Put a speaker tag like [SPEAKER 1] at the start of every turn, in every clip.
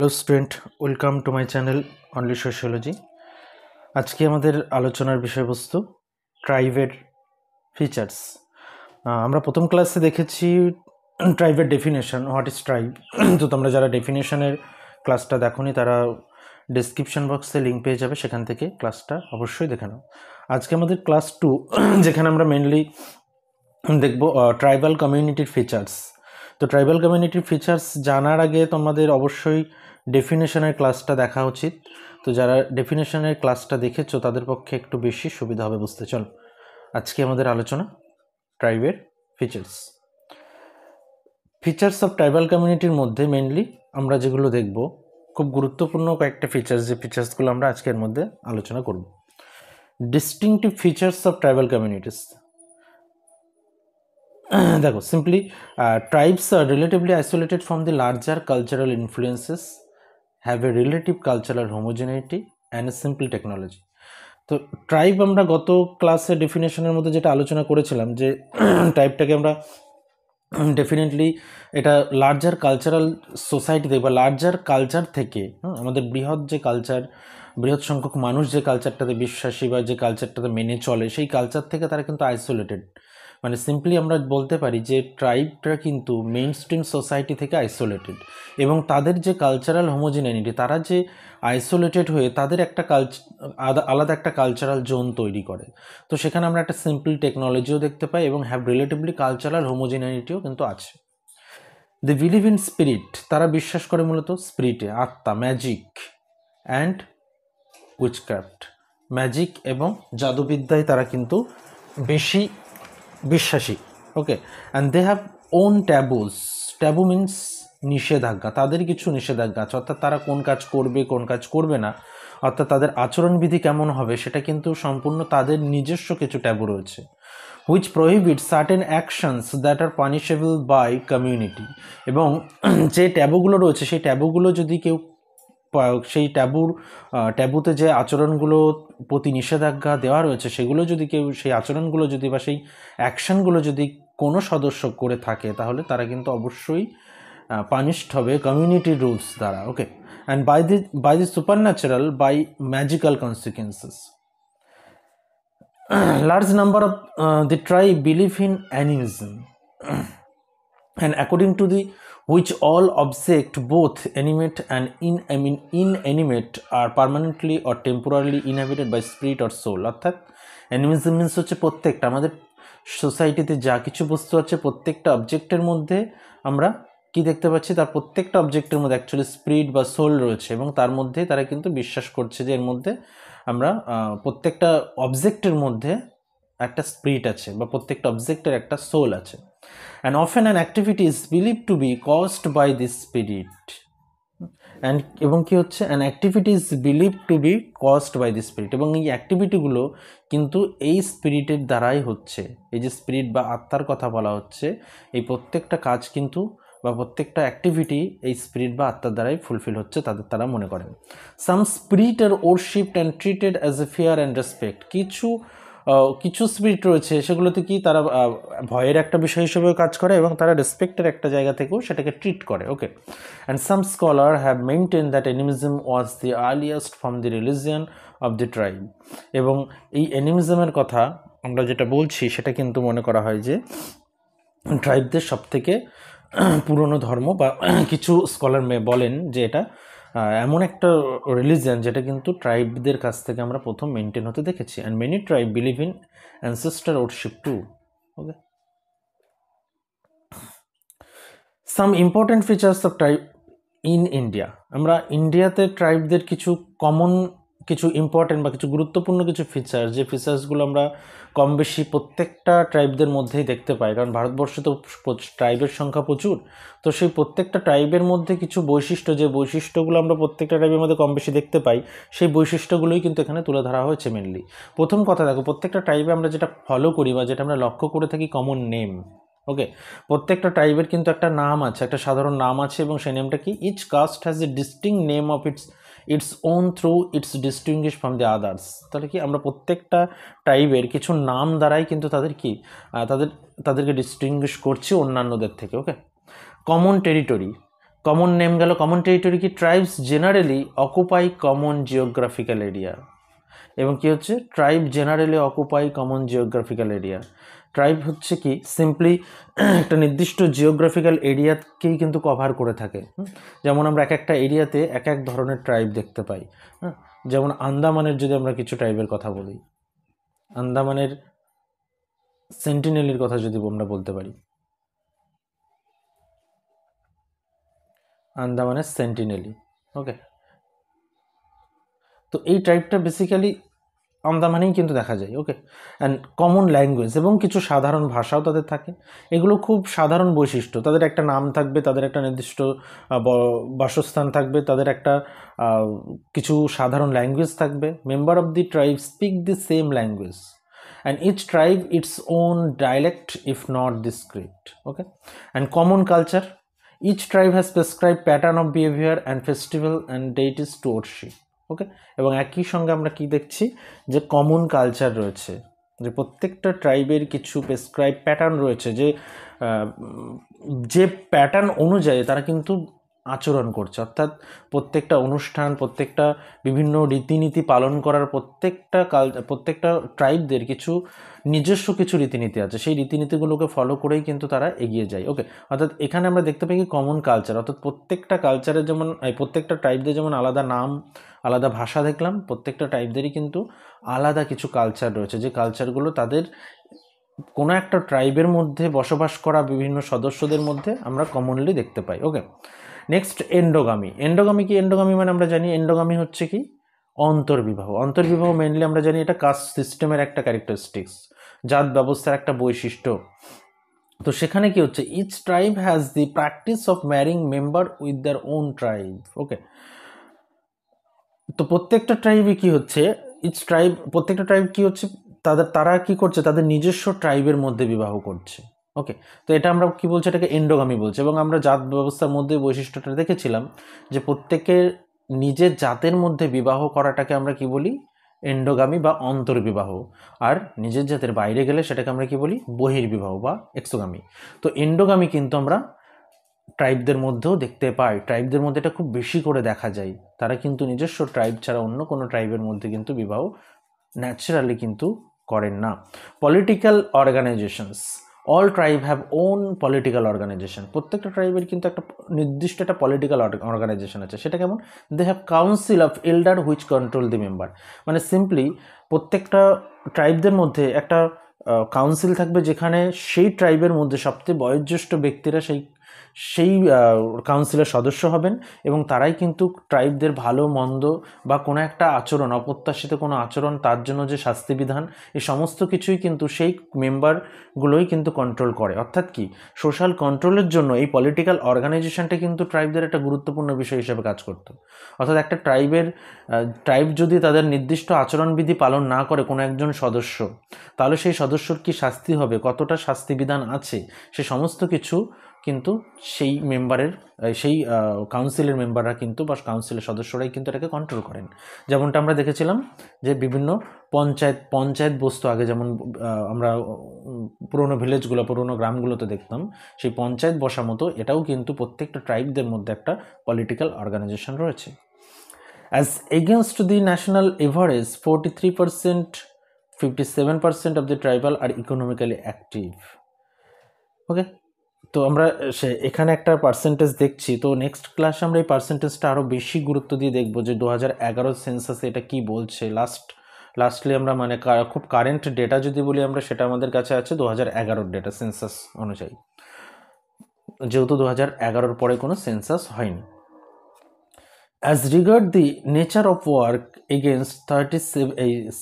[SPEAKER 1] Hello student, welcome to my channel only sociology. আজকে আমাদের আলোচনার বিষয়বস্তু ট্রাইবের ফিচার্স। আমরা প্রথম ক্লাসে দেখেছি ট্রাইবের ডেফিনেশন, হোয়াট ইজ ট্রাইব। তো তোমরা যারা ডেফিনেশনের ক্লাসটা দেখোনি তারা ডেসক্রিপশন বক্সে লিঙ্ক পেয়ে যাবে, সেখান থেকে ক্লাসটা অবশ্যই দেখে নাও। আজকে আমাদের ক্লাস 2, যেখানে আমরা মেনলি দেখব ট্রাইবাল কমিউনিটির ফিচার্স। তো ট্রাইবাল কমিউনিটির ফিচার্স জানার আগে তোমাদের অবশ্যই ডেফিনেশনের ক্লাসটা দেখা উচিত। তো যারা ডেফিনেশনের ক্লাসটা দেখেছো তাদের পক্ষে একটু বেশি সুবিধা হবে বুঝতে। চল আজকে আমাদের আলোচনা ট্রাইবের ফিচার্স। ফিচার্স অফ ট্রাইবাল কমিউনিটির মধ্যে মেনলি আমরা যেগুলো দেখব, খুব গুরুত্বপূর্ণ কয়েকটা ফিচার্স, যে ফিচার্সগুলো আমরা আজকের মধ্যে আলোচনা করব। Distinctive features of tribal communities. দেখো, simply tribes are relatively isolated from the larger cultural influences, have a relative cultural homogeneity and a simple technology. তো ট্রাইব আমরা গত ক্লাসে ডেফিনেশনের মধ্যে যেটা আলোচনা করেছিলাম, যে ট্রাইবটাকে আমরা ডেফিনেটলি এটা লার্জার কালচারাল সোসাইটি থেকে বা লার্জার কালচার থেকে, আমাদের বৃহৎ যে কালচার, বৃহৎ সংখ্যক মানুষ যে কালচারটাতে বিশ্বাসী বা যে কালচারটাতে মেনে চলে, সেই কালচার থেকে তারা কিন্তু আইসোলেটেড। মানে সিম্পলি আমরা বলতে পারি যে ট্রাইবটা কিন্তু মেইন স্ট্রিম সোসাইটি থেকে আইসোলেটেড, এবং তাদের যে কালচারাল হোমোজিনিটি, তারা যে আইসোলেটেড হয়ে তাদের একটা আলাদা একটা কালচারাল জোন তৈরি করে। তো সেখানে আমরা একটা সিম্পল টেকনোলজিও দেখতে পাই এবং হ্যাভ রিলেটিভলি কালচারাল হোমোজিনিটিও কিন্তু আছে। দে বিলিভ ইন স্পিরিট, তারা বিশ্বাস করে মূলত স্পিরিটে, আত্মা, ম্যাজিক অ্যান্ড উইচক্রাফট, ম্যাজিক এবং জাদুবিদ্যায় তারা কিন্তু বেশি বিশ্বাসী। Okay, and they have own taboos. Taboo means নিষেধাজ্ঞা, তাদের কিছু নিষেধাজ্ঞা আছে, অর্থাৎ তারা কোন কাজ করবে কোন কাজ করবে না, অর্থাৎ তাদের আচরণবিধি কেমন হবে সেটা কিন্তু সম্পূর্ণ তাদের নিজস্ব কিছু ট্যাবু রয়েছে। Which prohibit certain actions that are punishable by community. এবং যে ট্যাবুগুলো রয়েছে সেই ট্যাবুগুলো যদি কেউ, সেই ট্যাবুতে যে আচরণগুলো প্রতি নিষেধাজ্ঞা দেওয়া রয়েছে সেগুলো যদি কেউ, সেই আচরণগুলো যদি বা সেই অ্যাকশনগুলো যদি কোনো সদস্য করে থাকে, তাহলে তারা কিন্তু অবশ্যই পানিশড হবে কমিউনিটি রুলস দ্বারা। Okay, and by the supernatural, by magical consequences. Large number of the tribe believe in animism, and according to the which all object, both animate and inanimate, are permanently or temporarily inhabited by spirit or soul. অর্থাৎ animism means হচ্ছে প্রত্যেকটা আমাদের সোসাইটিতে যা কিছু বস্তু আছে প্রত্যেকটা অবজেক্টের মধ্যে আমরা কি দেখতে পাচ্ছি, তার প্রত্যেকটা অবজেক্টের মধ্যে অ্যাকচুয়ালি স্পিরিট বা সোল রয়েছে, এবং তার মধ্যে তারা কিন্তু বিশ্বাস করছে যে এর মধ্যে আমরা প্রত্যেকটা অবজেক্টের মধ্যে একটা স্পিরিট আছে বা প্রত্যেকটা অবজেক্টের একটা সোল আছে। And often an activity is believed to be caused by this spirit. And এবং কি হচ্ছে, an activity is believed to be caused by this spirit, এবং এই অ্যাক্টিভিটিগুলো কিন্তু এই স্পিরিটের দ্বারাই হচ্ছে। এই যে স্পিরিট বা আত্মার কথা বলা হচ্ছে, এই প্রত্যেকটা কাজ কিন্তু বা প্রত্যেকটা অ্যাক্টিভিটি এই স্পিরিট বা আত্মার দ্বারাই ফুলফিল হচ্ছে, তারা মনে করেন। Some spirit are worshipped and treated as a fear and respect. কিছু স্পিরিট রয়েছে সেগুলোতে কি তারা ভয়ের একটা বিষয় হিসেবেও কাজ করে এবং তারা রেসপেক্টের একটা জায়গা থেকেও সেটাকে ট্রিট করে। Okay, and some scholar have maintain that animism was the earliest from the religion of the tribe. এবং এই অ্যানিমিজমের কথা আমরা যেটা বলছি সেটা কিন্তু মনে করা হয় যে ট্রাইবদের সবথেকে পুরনো ধর্ম, বা কিছু স্কলার বলেন যে এটা এমন একটা রিলিজিয়ান যেটা কিন্তু ট্রাইবদের কাছ থেকে আমরা প্রথম মেনটেন হতে দেখেছি। And many tribe believe in ancestor worship too. Okay, some important features of tribe in India. আমরা ইন্ডিয়াতে ট্রাইবদের কিছু কমন, কিছু ইম্পর্টেন্ট বা কিছু গুরুত্বপূর্ণ কিছু ফিচার, যে ফিচার্সগুলো আমরা কম বেশি প্রত্যেকটা ট্রাইবদের মধ্যেই দেখতে পাই, কারণ ভারতবর্ষে তো ট্রাইবের সংখ্যা প্রচুর। তো সেই প্রত্যেকটা ট্রাইবের মধ্যে কিছু বৈশিষ্ট্য, যে বৈশিষ্ট্যগুলো আমরা প্রত্যেকটা ট্রাইবের মধ্যে কম বেশি দেখতে পাই, সেই বৈশিষ্ট্যগুলোই কিন্তু এখানে তুলে ধরা হয়েছে মেনলি। প্রথম কথা দেখো, প্রত্যেকটা ট্রাইবে আমরা যেটা ফলো করি বা যেটা আমরা লক্ষ্য করে থাকি, কমন নেম। ওকে, প্রত্যেকটা ট্রাইবের কিন্তু একটা নাম আছে, একটা সাধারণ নাম আছে, এবং সেই নেমটা কি, each caste has a distinct name of its own through its distinguish from the others. তাহলে কি, আমরা প্রত্যেকটা ট্রাইবের কিছু নাম দ্বারাই কিন্তু তাদের কি, তাদেরকে ডিস্টিংগুইশ করছি অন্যান্যদের থেকে। ওকে, কমন টেরিটরি, কমন নেম গেল, কমন টেরিটরি কি, tribes generally occupy common geographical area, এবং কি হচ্ছে tribe generally occupy common geographical area. Tribe হচ্ছে কি সিম্পলি একটা নির্দিষ্ট জিওগ্রাফিক্যাল এরিয়াকেই কিন্তু কভার করে থাকে। যেমন আমরা এক একটা এরিয়াতে এক এক ধরনের ট্রাইব দেখতে পাই। যেমন আন্দামানের যদি আমরা কিছু ট্রাইবের কথা বলি, আন্দামানের সেন্টিনেলির কথা যদি আমরা বলতে পারি, আন্দামানের সেন্টিনেলি, ওকে। তো এই ট্রাইবটা বেসিক্যালি আন্দামানেই কিন্তু দেখা যায়, ওকে। অ্যান্ড কমন ল্যাঙ্গুয়েজ এবং কিছু সাধারণ ভাষাও তাদের থাকে। এগুলো খুব সাধারণ বৈশিষ্ট্য, তাদের একটা নাম থাকবে, তাদের একটা নির্দিষ্ট বাসস্থান থাকবে, তাদের একটা কিছু সাধারণ ল্যাঙ্গুয়েজ থাকবে। Member of the tribe speak the same language and each tribe its own dialect if not the script, okay. And common culture, each tribe has prescribed pattern of behavior and festival and deities to worship, ওকে। এবং একই সঙ্গে আমরা কি দেখছি যে common culture রয়েছে, যে প্রত্যেকটা ট্রাইবের কিছু প্রেসক্রাইব প্যাটার্ন রয়েছে, যে প্যাটার্ন অনুযায়ী তারা কিন্তু আচরণ করছে। অর্থাৎ প্রত্যেকটা অনুষ্ঠান, প্রত্যেকটা বিভিন্ন রীতিনীতি পালন করার প্রত্যেকটা ট্রাইবদের কিছু নিজস্ব কিছু রীতিনীতি আছে, সেই রীতিনীতিগুলোকে ফলো করেই কিন্তু তারা এগিয়ে যায়, ওকে। অর্থাৎ এখানে আমরা দেখতে পাই কি কমন কালচার, অর্থাৎ প্রত্যেকটা কালচারের যেমন প্রত্যেকটা ট্রাইবদের যেমন আলাদা নাম, আলাদা ভাষা দেখলাম, প্রত্যেকটা ট্রাইবদেরই কিন্তু আলাদা কিছু কালচার রয়েছে, যে কালচারগুলো তাদের কোনো একটা ট্রাইবের মধ্যে বসবাস করা বিভিন্ন সদস্যদের মধ্যে আমরা কমনলি দেখতে পাই, ওকে। নেক্সট এন্ডোগামি। এন্ডোগামি কি? এন্ডোগামি মানে আমরা জানি এন্ডোগামি হচ্ছে কি অন্তর্বিবাহ। অন্তর্বিবাহ মেনলি আমরা জানি এটা কাস্ট সিস্টেমের একটা ক্যারেক্টারিস্টিক্স, জাত ব্যবস্থার একটা বৈশিষ্ট্য। তো সেখানে কি হচ্ছে, each tribe has the practice of marrying member with their own tribe, okay. তো প্রত্যেকটা ট্রাইবে কি হচ্ছে, প্রত্যেকটা ট্রাইব কি হচ্ছে, তারা কি করছে, তাদের নিজস্ব ট্রাইবের মধ্যে বিবাহ করছে, ওকে। তো এটা আমরা কি বলছি, এটাকে এন্ডোগামি বলছি। এবং আমরা জাত ব্যবস্থার মধ্যে বৈশিষ্ট্যটা দেখেছিলাম যে প্রত্যেকের নিজের জাতের মধ্যে বিবাহ করাটাকে আমরা কি বলি, এন্ডোগামি বা অন্তর্বিবাহ। আর নিজের জাতের বাইরে গেলে সেটাকে আমরা কি বলি, বহির্বিবাহ বা এক্সোগামি। তো এন্ডোগামি কিন্তু আমরা ট্রাইবদের মধ্যেও দেখতে পাই, ট্রাইবদের মধ্যে এটা খুব বেশি করে দেখা যায়। তারা কিন্তু নিজস্ব ট্রাইব ছাড়া অন্য কোনো ট্রাইবের মধ্যে কিন্তু বিবাহ ন্যাচারালি কিন্তু করেন না। Political organisations, all tribe have own political organisation. প্রত্যেকটা ট্রাইবের কিন্তু একটা নির্দিষ্ট একটা পলিটিক্যাল অর্গানাইজেশন আছে। সেটা কেমন? They have council of elder which control the member. মানে সিম্পলি প্রত্যেকটা ট্রাইবদের মধ্যে একটা কাউন্সিল থাকবে, যেখানে সেই ট্রাইবের মধ্যে সবচেয়ে বয়োজ্যেষ্ঠ ব্যক্তিরা সেই কাউন্সিলের সদস্য হবেন, এবং তারাই কিন্তু ট্রাইবদের ভালো মন্দ বা কোনো একটা আচরণ, অপ্রত্যাশিত কোনো আচরণ, তার জন্য যে শাস্তিবিধান, এই সমস্ত কিছুই কিন্তু সেই মেম্বারগুলোই কিন্তু কন্ট্রোল করে। অর্থাৎ কি, সোশ্যাল কন্ট্রোলের জন্য এই পলিটিক্যাল অর্গানাইজেশনটা কিন্তু ট্রাইবদের একটা গুরুত্বপূর্ণ বিষয় হিসেবে কাজ করতো। অর্থাৎ একটা ট্রাইব যদি তাদের নির্দিষ্ট আচরণবিধি পালন না করে কোনো একজন সদস্য, তাহলে সেই সদস্যর কি শাস্তি হবে, কতটা শাস্তিবিধান আছে, সে সমস্ত কিছু কিন্তু সেই কাউন্সিলের মেম্বাররা কিন্তু বা কাউন্সিলের সদস্যরাই কিন্তু এটাকে কন্ট্রোল করেন। যেমনটা আমরা দেখেছিলাম যে বিভিন্ন পঞ্চায়েত বস্তু আগে যেমন আমরা পুরোনো পুরোনো গ্রামগুলোতে দেখতাম, সেই পঞ্চায়েত বসা মতো এটাও কিন্তু প্রত্যেকটা ট্রাইবদের মধ্যে একটা পলিটিক্যাল অর্গানাইজেশন রয়েছে। As against the national average, 43%, 57% of the tribal are economically active, ওকে। তো আমরা এখানে একটা পার্সেন্টেজ দেখছি। তো নেক্সট ক্লাসে আমরা এই পার্সেন্টেজটা আরও বেশি গুরুত্ব দিয়ে দেখবো যে 2011 সেন্সাসে এটা কি বলছে। লাস্টলি আমরা মানে খুব কারেন্ট ডেটা যদি বলি আমরা, সেটা আমাদের কাছে আছে 2011 ডেটা সেন্সাস অনুযায়ী, যেহেতু 2011 পরে কোনো সেন্সাস হয়নি। As regard the nature of work, against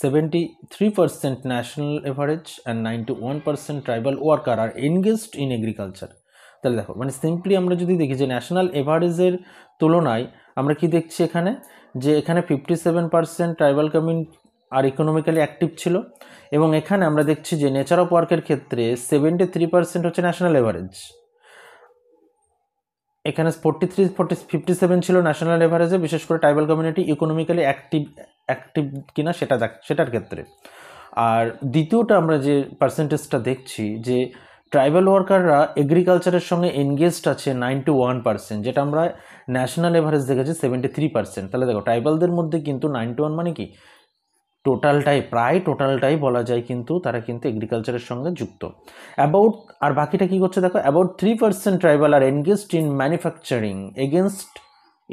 [SPEAKER 1] 73% national average and 91% tribal worker are engaged in agriculture. তাহলে দেখো, মানে সিম্পলি আমরা যদি দেখি যে ন্যাশনাল এভারেজের তুলনায় আমরা কি দেখছি এখানে, যে এখানে 57% ট্রাইবাল কমিউনিটি আর ইকোনমিক্যালি অ্যাক্টিভ ছিল, এবং এখানে আমরা দেখছি যে নেচার অফ ওয়ার্কের ক্ষেত্রে 73% হচ্ছে ন্যাশনাল এভারেজ, এখানে 57 ছিল ন্যাশনাল এভারেজে, বিশেষ করে ট্রাইবাল কমিউনিটি ইকোনমিক্যালি অ্যাক্টিভ কিনা সেটার ক্ষেত্রে। আর দ্বিতীয়টা আমরা যে পার্সেন্টেজটা দেখছি, যে ট্রাইবাল ওয়ার্কাররা এগ্রিকালচারের সঙ্গে এনগেজড আছে 91%, যেটা আমরা ন্যাশনাল এভারেজ দেখেছি 73%। তাহলে দেখো ট্রাইবালদের মধ্যে কিন্তু 91 মানে কি টোটালটাই, প্রায় টোটালটাই বলা যায় কিন্তু তারা কিন্তু এগ্রিকালচারের সঙ্গে যুক্ত। অ্যাবাউট, আর বাকিটা কী করছে দেখো, about 3% tribal are engaged in manufacturing against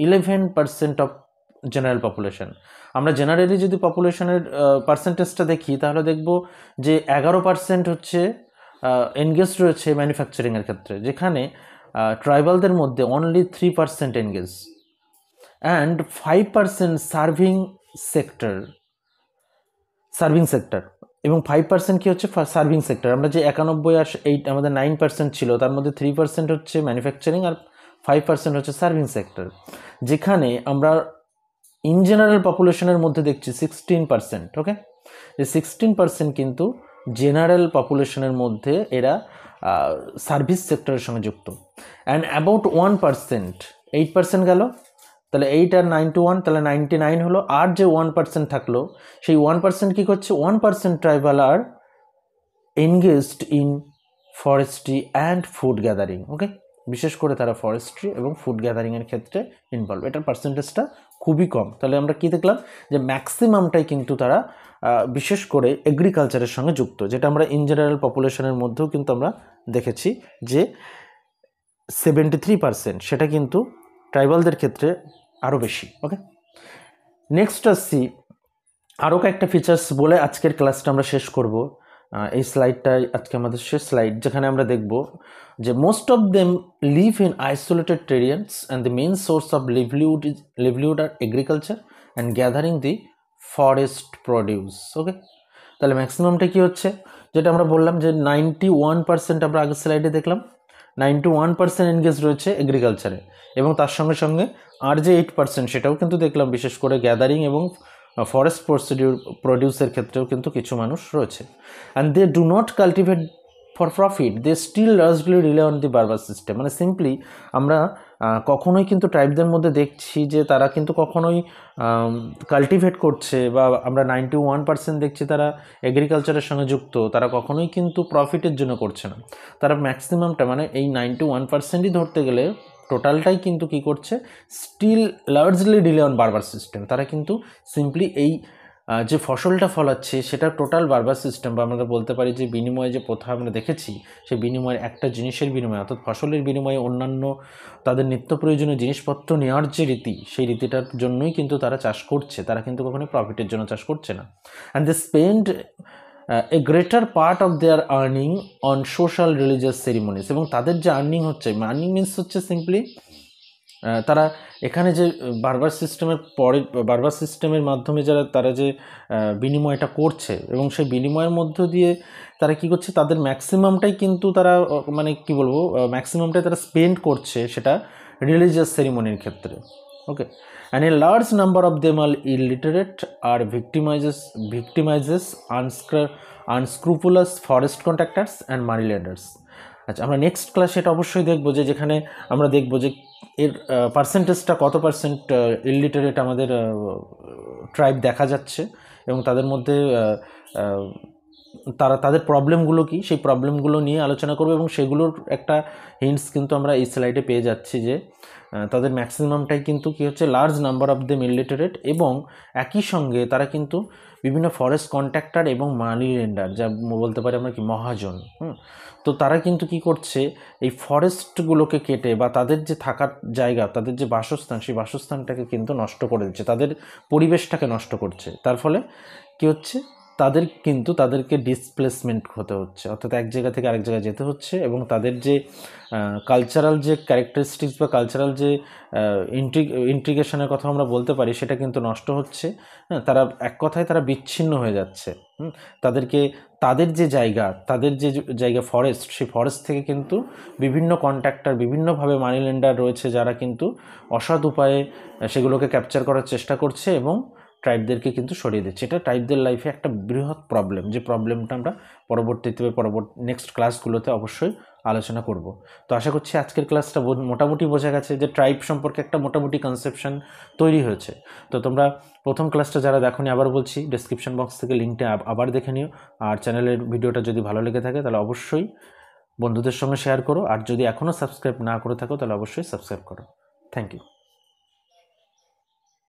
[SPEAKER 1] 11% of general population. আমরা জেনারেলি যদি পপুলেশনের পার্সেন্টেজটা দেখি তাহলে দেখব যে 11% হচ্ছে এনগেজড রয়েছে ম্যানুফ্যাকচারিংয়ের ক্ষেত্রে, যেখানে ট্রাইবালদের মধ্যে only 3% engage, and 5% serving sector এবং 5% কি হচ্ছে সার্ভিং সেক্টর। আমরা যে 91 আর 8 আমাদের 9% ছিল, তার মধ্যে 3% হচ্ছে ম্যানুফ্যাকচারিং আর 5% হচ্ছে সার্ভিং সেক্টর, যেখানে আমরা ইন জেনারেল পপুলেশনের মধ্যে দেখছি 16%। ওকে, যে 16% কিন্তু জেনারেল পপুলেশনের মধ্যে এরা সার্ভিস সেক্টরের সঙ্গে যুক্ত। অ্যান্ড অ্যাবাউট 1%, 8% গেল, তাহলে 8 আর 9 to 1 তাহলে 99 হলো। আর যে 1% থাকলো, সেই 1% কী করছে, 1% tribal are engaged in forestry and food gathering. Okay, বিশেষ করে তারা ফরেস্ট্রি এবং ফুড গ্যাদারিংয়ের ক্ষেত্রে ইনভলভ, এটার পার্সেন্টেজটা খুবই কম। তাহলে আমরা কি দেখলাম, যে ম্যাক্সিমামটাই কিন্তু তারা বিশেষ করে এগ্রিকালচারের সঙ্গে যুক্ত, যেটা আমরা ইন জেনারেল পপুলেশনের মধ্যেও কিন্তু আমরা দেখেছি যে 73%, সেটা কিন্তু ট্রাইবালদের ক্ষেত্রে আরও বেশি। ওকে, নেক্সট আসছি আরও কয়েকটা ফিচার্স বলে আজকের ক্লাসটা আমরা শেষ করব। এই স্লাইডটাই আজকে আমাদের শেষ স্লাইড, যেখানে আমরা দেখব যে most of them live in isolated terrains and the main source of livelihood are agriculture and gathering the forest produce. Okay, তাহলে ম্যাক্সিমামটা কী হচ্ছে, যেটা আমরা বললাম যে 91% আমরা আগের স্লাইডে দেখলাম 91% এনগেজ রয়েছে এগ্রিকালচারে, এবং তার সঙ্গে সঙ্গে আর যে 8% সেটাও কিন্তু দেখলাম বিশেষ করে গ্যাদারিং এবং ফরেস্ট প্রডিউসের ক্ষেত্রেও কিন্তু কিছু মানুষ রয়েছে। And they do not cultivate for profit, they still largely rely on the barter system. মানে সিম্পলি আমরা কখনোই কিন্তু ট্রাইবদের মধ্যে দেখছি যে তারা কিন্তু কখনোই কাল্টিভেট করছে, বা আমরা 91% দেখছি তারা এগ্রিকালচারের সঙ্গে যুক্ত, তারা কখনোই কিন্তু প্রফিটের জন্য করছে না। তারা ম্যাক্সিমামটা মানে এই 91%ই ধরতে গেলে টোটালটাই কিন্তু কি করছে, স্টিল লার্জলি রিলে অন বারবার সিস্টেম। তারা কিন্তু সিম্পলি এই যে ফসলটা ফলাচ্ছে সেটা টোটাল বারবার সিস্টেম, বা আমরা বলতে পারি যে বিনিময়ে যে প্রথা আমরা দেখেছি, সেই বিনিময়ের একটা জিনিসের বিনিময়ে অর্থাৎ ফসলের বিনিময়ে অন্যান্য তাদের নিত্য প্রয়োজনীয় জিনিসপত্র নেওয়ার যে রীতি, সেই রীতিটার জন্যই কিন্তু তারা চাষ করছে, তারা কিন্তু কখনোই প্রফিটের জন্য চাষ করছে না। And they spend a greater part of their earning on social religious ceremonies. এবং তাদের যে আর্নিং হচ্ছে, আর্নিং মিনস হচ্ছে সিম্পলি তারা এখানে যে বারবার সিস্টেমের মাধ্যমে তারা যে বিনিময়টা করছে, এবং সেই বিনিময়ের মধ্য দিয়ে তারা কি করছে, তাদের ম্যাক্সিমামটাই কিন্তু তারা মানে কি বলবো, ম্যাক্সিমামটাই তারা স্পেন্ড করছে সেটা রিলিজিয়াস সেরিমনির ক্ষেত্রে। Okay, and a large number of them are illiterate are victimises unscrupulous forest contractors and money lenders. আচ্ছা, আমরা নেক্সট ক্লাসে এটা অবশ্যই দেখবো, যেখানে আমরা দেখবো যে এর পার্সেন্টেজটা কত পার্সেন্ট ইলিটারেট আমাদের ট্রাইব দেখা যাচ্ছে, এবং তাদের মধ্যে তাদের প্রবলেমগুলো কি, সেই প্রবলেমগুলো নিয়ে আলোচনা করবো, এবং সেগুলোর একটা হিন্টস কিন্তু আমরা এই স্লাইডে পেয়ে যাচ্ছি যে তাদের ম্যাক্সিমামটাই কিন্তু কি হচ্ছে, large number of them illiterate, এবং একই সঙ্গে তারা কিন্তু বিভিন্ন ফরেস্ট কন্ট্রাক্টর এবং মানি লেন্ডার, যা বলতে পারি আমরা কি মহাজন। তো তারা কিন্তু কি করছে, এই ফরেস্টগুলোকে কেটে বা তাদের যে থাকার জায়গা, তাদের যে বাসস্থান, সেই বাসস্থানটাকে কিন্তু নষ্ট করে দিচ্ছে, তাদের পরিবেশটাকে নষ্ট করছে। তার ফলে কি হচ্ছে, তাদেরকে ডিসপ্লেসমেন্ট হতে হচ্ছে, অর্থাৎ এক জায়গা থেকে আরেক জায়গায় যেতে হচ্ছে, এবং তাদের যে কালচারাল যে ক্যারেক্টারিস্টিক্স বা কালচারাল যে ইন্টিগ্রেশনের কথা আমরা বলতে পারি, সেটা কিন্তু নষ্ট হচ্ছে। তারা এক কথায় তারা বিচ্ছিন্ন হয়ে যাচ্ছে। তাদের যে জায়গা ফরেস্ট, সেই ফরেস্ট থেকে কিন্তু বিভিন্ন কন্ট্রাক্টর, বিভিন্নভাবে মানি লেন্ডার রয়েছে, যারা কিন্তু অসৎ উপায়ে সেগুলোকে ক্যাপচার করার চেষ্টা করছে এবং ট্রাইবদেরকে কিন্তু সরিয়ে দিচ্ছে। এটা ট্রাইবদের লাইফে একটা বৃহৎ প্রবলেম, যে প্রবলেমটা আমরা পরবর্তী নেক্সট ক্লাসগুলোতে অবশ্যই আলোচনা করব। তো আশা করছি আজকের ক্লাসটা মোটামুটি বোঝা গেছে, যে ট্রাইব সম্পর্কে একটা মোটামুটি কনসেপশন তৈরি হয়েছে। তো তোমরা প্রথম ক্লাসটা যারা দেখোনি, আবার বলছি ডেসক্রিপশন বক্স থেকে লিঙ্কটা আবার দেখে নিও। আর চ্যানেলের ভিডিওটা যদি ভালো লেগে থাকে তাহলে অবশ্যই বন্ধুদের সঙ্গে শেয়ার করো, আর যদি এখনও সাবস্ক্রাইব না করে থাকো তাহলে অবশ্যই সাবস্ক্রাইব করো। Thank you.